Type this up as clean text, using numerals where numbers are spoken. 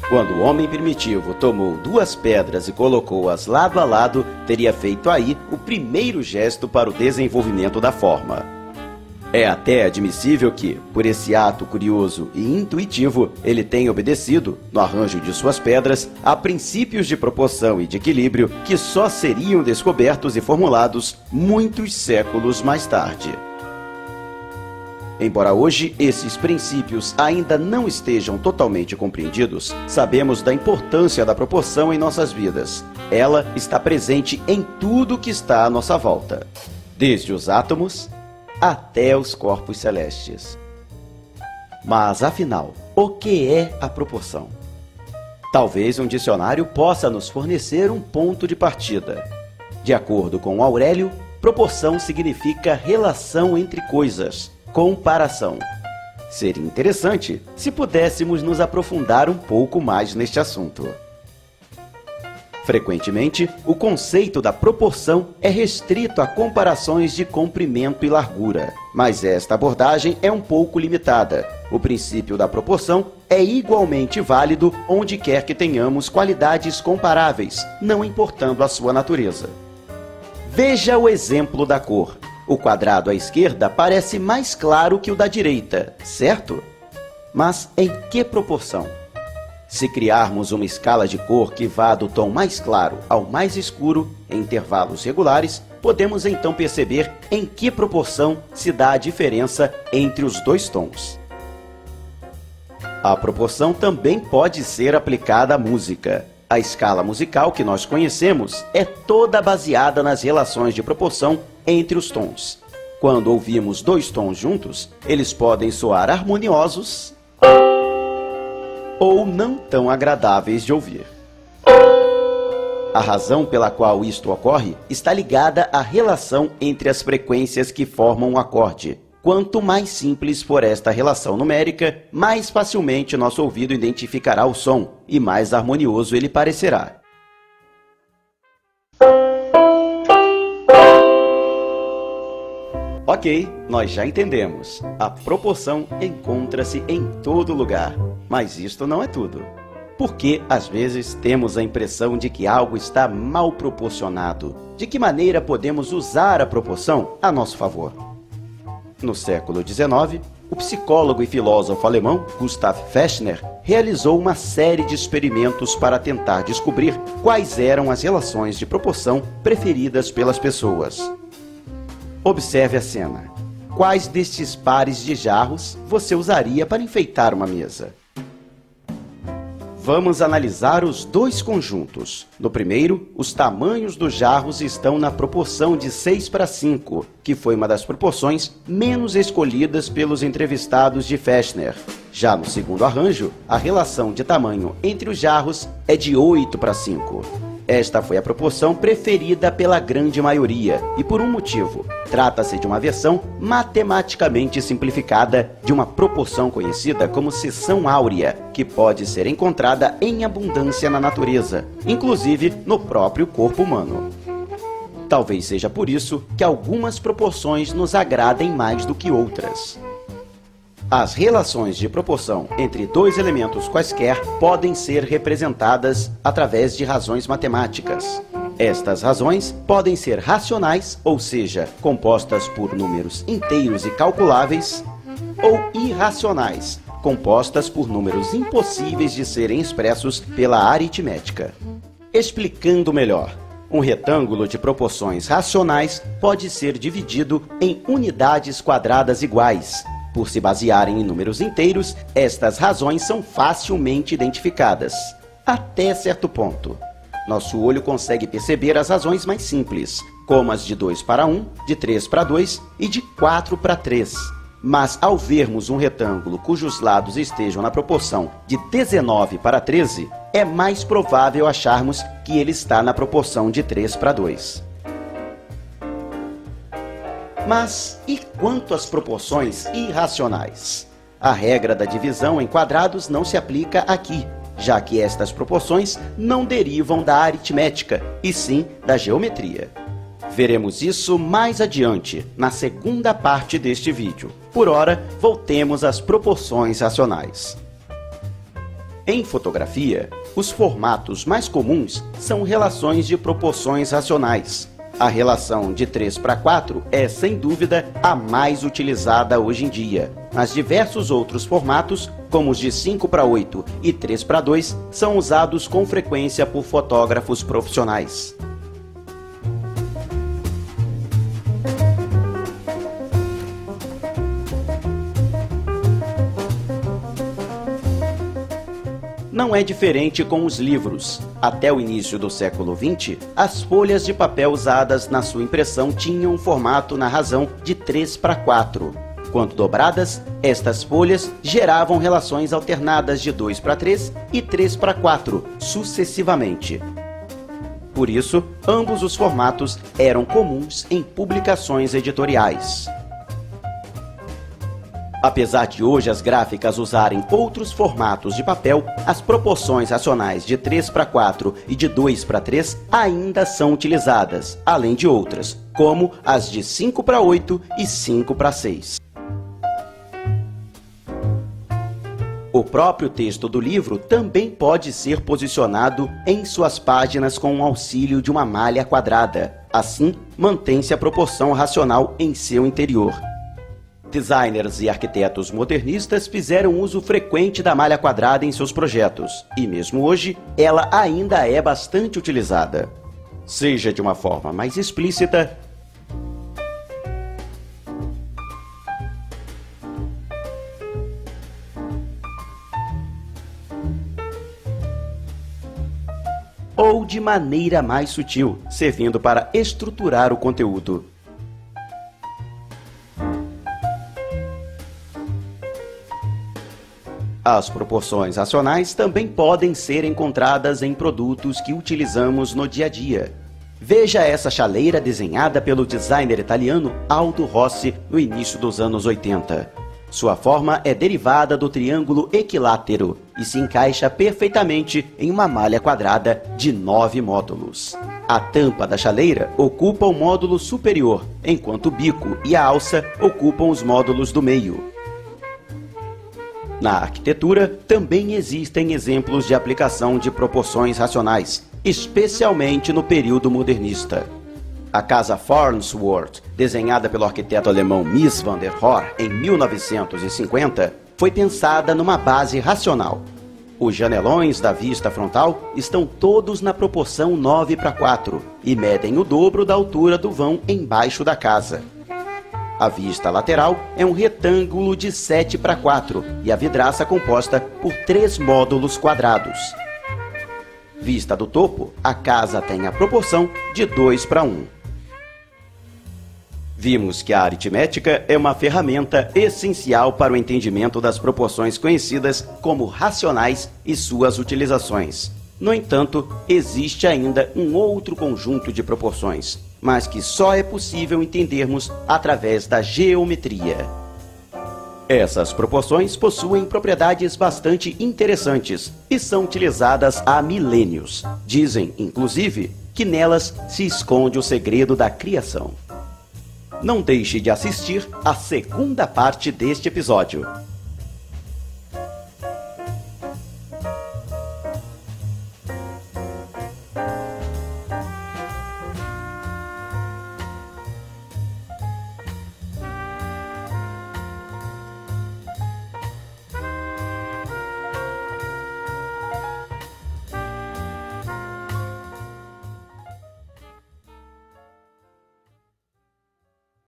Quando o homem primitivo tomou duas pedras e colocou-as lado a lado, teria feito aí o primeiro gesto para o desenvolvimento da forma. É até admissível que, por esse ato curioso e intuitivo, ele tenha obedecido, no arranjo de suas pedras, a princípios de proporção e de equilíbrio que só seriam descobertos e formulados muitos séculos mais tarde. Embora hoje esses princípios ainda não estejam totalmente compreendidos, sabemos da importância da proporção em nossas vidas. Ela está presente em tudo que está à nossa volta, desde os átomos até os corpos celestes. Mas, afinal, o que é a proporção? Talvez um dicionário possa nos fornecer um ponto de partida. De acordo com Aurélio, proporção significa relação entre coisas, comparação. Seria interessante se pudéssemos nos aprofundar um pouco mais neste assunto. Frequentemente, o conceito da proporção é restrito a comparações de comprimento e largura, mas esta abordagem é um pouco limitada. O princípio da proporção é igualmente válido onde quer que tenhamos qualidades comparáveis, não importando a sua natureza. Veja o exemplo da cor. O quadrado à esquerda parece mais claro que o da direita, certo? Mas em que proporção? Se criarmos uma escala de cor que vá do tom mais claro ao mais escuro, em intervalos regulares, podemos então perceber em que proporção se dá a diferença entre os dois tons. A proporção também pode ser aplicada à música. A escala musical que nós conhecemos é toda baseada nas relações de proporção entre os tons. Quando ouvimos dois tons juntos, eles podem soar harmoniosos ou não tão agradáveis de ouvir. A razão pela qual isto ocorre está ligada à relação entre as frequências que formam um acorde. Quanto mais simples for esta relação numérica, mais facilmente nosso ouvido identificará o som e mais harmonioso ele parecerá. Ok, nós já entendemos. A proporção encontra-se em todo lugar. Mas isto não é tudo. Porque, às vezes, temos a impressão de que algo está mal proporcionado. De que maneira podemos usar a proporção a nosso favor? No século XIX, o psicólogo e filósofo alemão Gustav Fechner realizou uma série de experimentos para tentar descobrir quais eram as relações de proporção preferidas pelas pessoas. Observe a cena. Quais destes pares de jarros você usaria para enfeitar uma mesa? Vamos analisar os dois conjuntos. No primeiro, os tamanhos dos jarros estão na proporção de 6:5, que foi uma das proporções menos escolhidas pelos entrevistados de Fechner. Já no segundo arranjo, a relação de tamanho entre os jarros é de 8:5. Esta foi a proporção preferida pela grande maioria, e por um motivo. Trata-se de uma versão matematicamente simplificada de uma proporção conhecida como seção áurea, que pode ser encontrada em abundância na natureza, inclusive no próprio corpo humano. Talvez seja por isso que algumas proporções nos agradem mais do que outras. As relações de proporção entre dois elementos quaisquer podem ser representadas através de razões matemáticas. Estas razões podem ser racionais, ou seja, compostas por números inteiros e calculáveis, ou irracionais, compostas por números impossíveis de serem expressos pela aritmética. Explicando melhor, um retângulo de proporções racionais pode ser dividido em unidades quadradas iguais. Por se basearem em números inteiros, estas razões são facilmente identificadas, até certo ponto. Nosso olho consegue perceber as razões mais simples, como as de 2:1, de 3:2 e de 4:3. Mas ao vermos um retângulo cujos lados estejam na proporção de 19:13, é mais provável acharmos que ele está na proporção de 3:2. Mas e quanto às proporções irracionais? A regra da divisão em quadrados não se aplica aqui, já que estas proporções não derivam da aritmética, e sim da geometria. Veremos isso mais adiante, na segunda parte deste vídeo. Por ora, voltemos às proporções racionais. Em fotografia, os formatos mais comuns são relações de proporções racionais. A relação de 3:4 é, sem dúvida, a mais utilizada hoje em dia, mas diversos outros formatos, como os de 5:8 e 3:2, são usados com frequência por fotógrafos profissionais. Não é diferente com os livros. Até o início do século XX, as folhas de papel usadas na sua impressão tinham um formato na razão de 3:4. Quando dobradas, estas folhas geravam relações alternadas de 2:3 e 3:4, sucessivamente. Por isso, ambos os formatos eram comuns em publicações editoriais. Apesar de hoje as gráficas usarem outros formatos de papel, as proporções racionais de 3:4 e de 2:3 ainda são utilizadas, além de outras, como as de 5:8 e 5:6. O próprio texto do livro também pode ser posicionado em suas páginas com o auxílio de uma malha quadrada. Assim, mantém-se a proporção racional em seu interior. Designers e arquitetos modernistas fizeram uso frequente da malha quadrada em seus projetos, e mesmo hoje, ela ainda é bastante utilizada. Seja de uma forma mais explícita, ou de maneira mais sutil, servindo para estruturar o conteúdo. As proporções racionais também podem ser encontradas em produtos que utilizamos no dia a dia. Veja essa chaleira desenhada pelo designer italiano Aldo Rossi no início dos anos 80. Sua forma é derivada do triângulo equilátero e se encaixa perfeitamente em uma malha quadrada de 9 módulos. A tampa da chaleira ocupa o módulo superior, enquanto o bico e a alça ocupam os módulos do meio. Na arquitetura, também existem exemplos de aplicação de proporções racionais, especialmente no período modernista. A casa Farnsworth, desenhada pelo arquiteto alemão Mies van der Rohe em 1950, foi pensada numa base racional. Os janelões da vista frontal estão todos na proporção 9:4 e medem o dobro da altura do vão embaixo da casa. A vista lateral é um retângulo de 7:4 e a vidraça composta por 3 módulos quadrados. Vista do topo, a casa tem a proporção de 2:1. Vimos que a aritmética é uma ferramenta essencial para o entendimento das proporções conhecidas como racionais e suas utilizações. No entanto, existe ainda um outro conjunto de proporções, mas que só é possível entendermos através da geometria. Essas proporções possuem propriedades bastante interessantes e são utilizadas há milênios. Dizem, inclusive, que nelas se esconde o segredo da criação. Não deixe de assistir a segunda parte deste episódio.